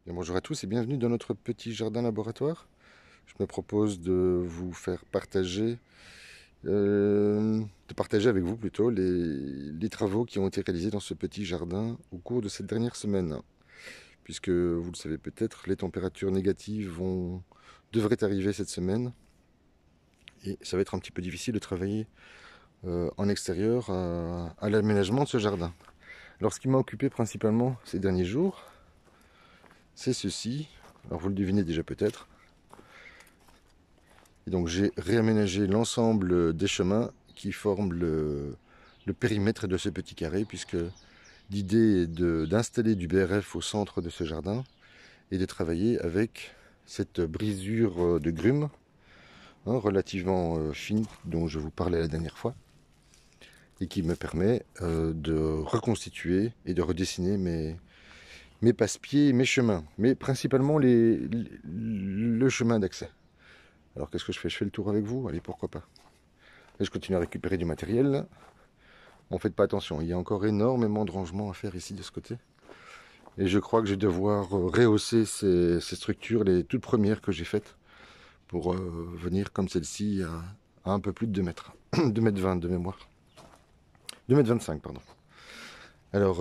Bien, bonjour à tous et bienvenue dans notre petit jardin laboratoire. Je me propose de vous faire partager, de partager avec vous plutôt les travaux qui ont été réalisés dans ce petit jardin au cours de cette dernière semaine. Puisque vous le savez peut-être, les températures négatives devraient arriver cette semaine et ça va être un petit peu difficile de travailler en extérieur à l'aménagement de ce jardin. Alors ce qui m'a occupé principalement ces derniers jours, c'est ceci. Alors vous le devinez déjà peut-être. Et donc j'ai réaménagé l'ensemble des chemins qui forment le périmètre de ce petit carré, puisque l'idée est d'installer du BRF au centre de ce jardin et de travailler avec cette brisure de grumes relativement fine dont je vous parlais la dernière fois et qui me permet de reconstituer et de redessiner mes passe-pieds et mes chemins, mais principalement le chemin d'accès. Alors qu'est-ce que je fais? Je fais le tour avec vous? Allez, pourquoi pas. Et je continue à récupérer du matériel. Bon, faites pas attention, il y a encore énormément de rangements à faire ici de ce côté. Et je crois que je vais devoir rehausser ces structures, les toutes premières que j'ai faites, pour venir comme celle-ci à un peu plus de 2 mètres. 2 mètres 20 de mémoire. 2 mètres 25, pardon. Alors,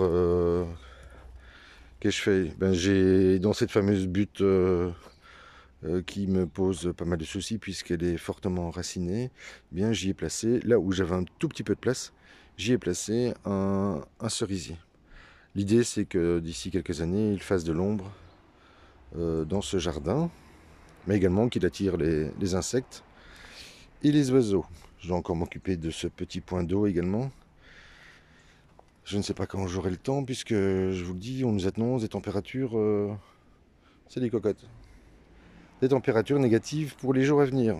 qu'est-ce que je fais? Ben, j'ai dans cette fameuse butte qui me pose pas mal de soucis puisqu'elle est fortement enracinée, eh bien j'y ai placé, là où j'avais un tout petit peu de place, j'y ai placé un cerisier. L'idée c'est que d'ici quelques années il fasse de l'ombre dans ce jardin, mais également qu'il attire les insectes et les oiseaux. Je dois encore m'occuper de ce petit point d'eau également. Je ne sais pas quand j'aurai le temps puisque je vous le dis, on nous annonce des températures, c'est des cocottes, des températures négatives pour les jours à venir.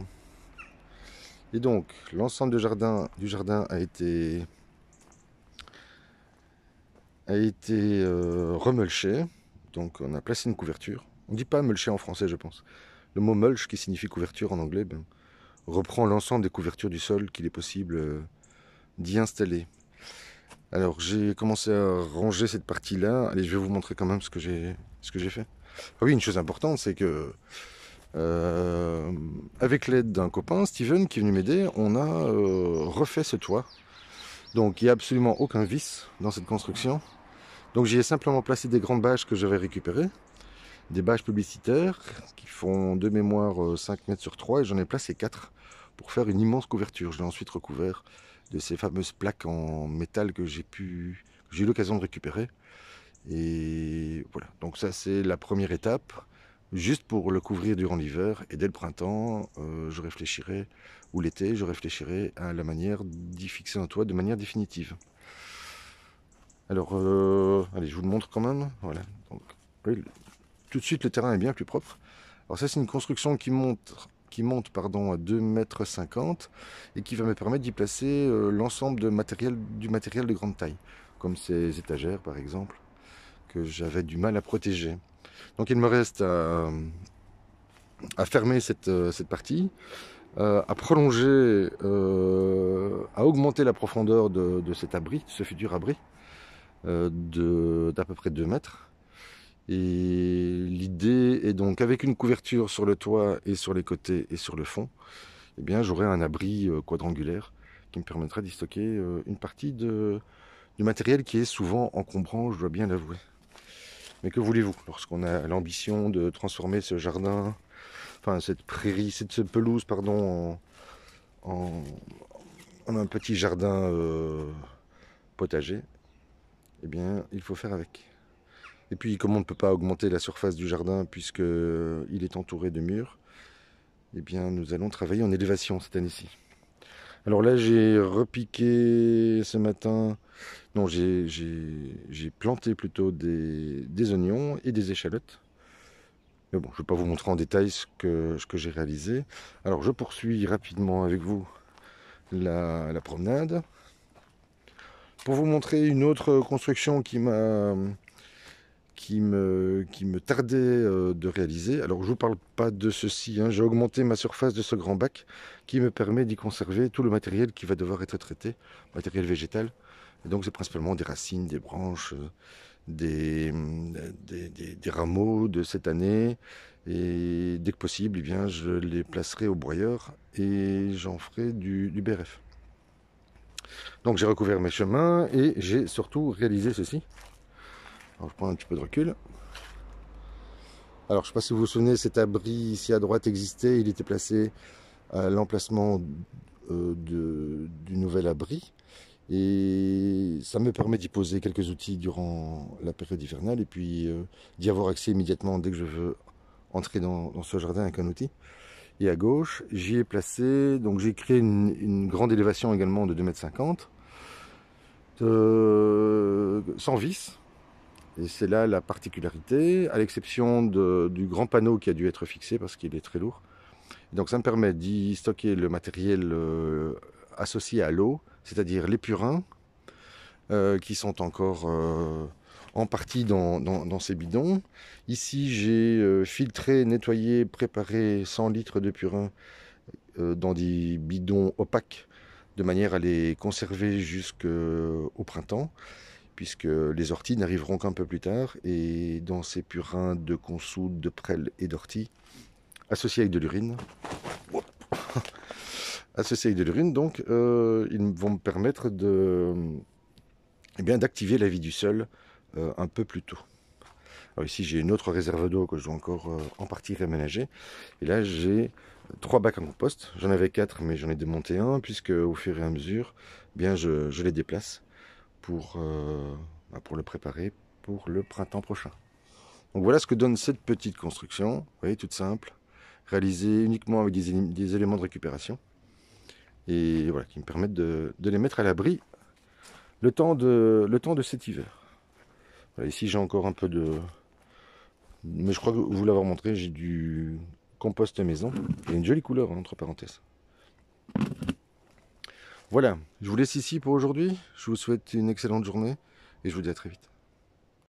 Et donc, l'ensemble du jardin a été remulché. Donc, on a placé une couverture. On ne dit pas mulcher en français, je pense. Le mot mulch, qui signifie couverture en anglais, ben, reprend l'ensemble des couvertures du sol qu'il est possible d'y installer. Alors, j'ai commencé à ranger cette partie-là. Allez, je vais vous montrer quand même ce que j'ai fait. Ah oui, une chose importante, c'est que avec l'aide d'un copain, Steven, qui est venu m'aider, on a refait ce toit. Donc il n'y a absolument aucun vice dans cette construction. Donc j'y ai simplement placé des grandes bâches que j'avais récupérées, des bâches publicitaires qui font de mémoire 5 mètres sur 3 et j'en ai placé 4 pour faire une immense couverture. Je l'ai ensuite recouvert de ces fameuses plaques en métal que j'ai eu l'occasion de récupérer. Et voilà, donc ça c'est la première étape, juste pour le couvrir durant l'hiver. Et dès le printemps, je réfléchirai, ou l'été, je réfléchirai à la manière d'y fixer un toit de manière définitive. Alors, allez, je vous le montre quand même. Voilà. Donc, oui, tout de suite, le terrain est bien plus propre. Alors ça, c'est une construction qui monte pardon, à 2,50 m et qui va me permettre d'y placer l'ensemble du matériel de grande taille, comme ces étagères, par exemple, que j'avais du mal à protéger. Donc, il me reste à fermer cette partie, à prolonger, à augmenter la profondeur de cet abri, ce futur abri, d'à peu près 2 mètres. Et l'idée est donc, avec une couverture sur le toit et sur les côtés et sur le fond, eh bien j'aurai un abri quadrangulaire qui me permettra d'y stocker une partie du matériel qui est souvent encombrant, je dois bien l'avouer. Mais que voulez-vous, lorsqu'on a l'ambition de transformer ce jardin, enfin cette prairie, cette pelouse, pardon, en un petit jardin potager, eh bien il faut faire avec. Et puis comme on ne peut pas augmenter la surface du jardin puisqu'il est entouré de murs, eh bien nous allons travailler en élévation cette année-ci. Alors là j'ai repiqué ce matin, non j'ai planté plutôt des oignons et des échalotes. Mais bon, je ne vais pas vous montrer en détail ce que j'ai réalisé. Alors je poursuis rapidement avec vous la promenade pour vous montrer une autre construction qui me tardait de réaliser. Alors je ne vous parle pas de ceci, hein. J'ai augmenté ma surface de ce grand bac qui me permet d'y conserver tout le matériel qui va devoir être traité, matériel végétal. Et donc c'est principalement des racines, des branches, des des rameaux de cette année. Et dès que possible, eh bien, je les placerai au broyeur et j'en ferai du BRF. Donc j'ai recouvert mes chemins et j'ai surtout réalisé ceci. Alors je prends un petit peu de recul. Alors je ne sais pas si vous vous souvenez, cet abri ici à droite existait, il était placé à l'emplacement du nouvel abri. Et ça me permet d'y poser quelques outils durant la période hivernale et puis d'y avoir accès immédiatement dès que je veux entrer dans ce jardin avec un outil. Et à gauche, j'y ai placé, donc j'ai créé une grande élévation également de 2,50 m, sans vis. Et c'est là la particularité, à l'exception du grand panneau qui a dû être fixé parce qu'il est très lourd. Et donc ça me permet d'y stocker le matériel associé à l'eau, c'est-à-dire les purins, qui sont encore en partie dans ces bidons. Ici, j'ai filtré, nettoyé, préparé 100 litres de purin dans des bidons opaques, de manière à les conserver jusqu'au printemps, puisque les orties n'arriveront qu'un peu plus tard. Et dans ces purins de consoude, de prêle et d'ortie, associés avec de l'urine, donc ils vont me permettre d'activer la vie du sol un peu plus tôt. Alors ici j'ai une autre réserve d'eau que je dois encore en partie réaménager. Et là j'ai 3 bacs à compost. J'en avais 4 mais j'en ai démonté un puisque au fur et à mesure je les déplace pour le préparer pour le printemps prochain. Donc voilà ce que donne cette petite construction. Vous voyez, toute simple, réalisée uniquement avec des éléments de récupération. Et voilà, qui me permettent de les mettre à l'abri le temps de cet hiver. Voilà, ici j'ai encore un peu de... Mais je crois que vous l'avoir montré, j'ai du compost maison. Il y a une jolie couleur, entre parenthèses. Voilà, je vous laisse ici pour aujourd'hui. Je vous souhaite une excellente journée et je vous dis à très vite.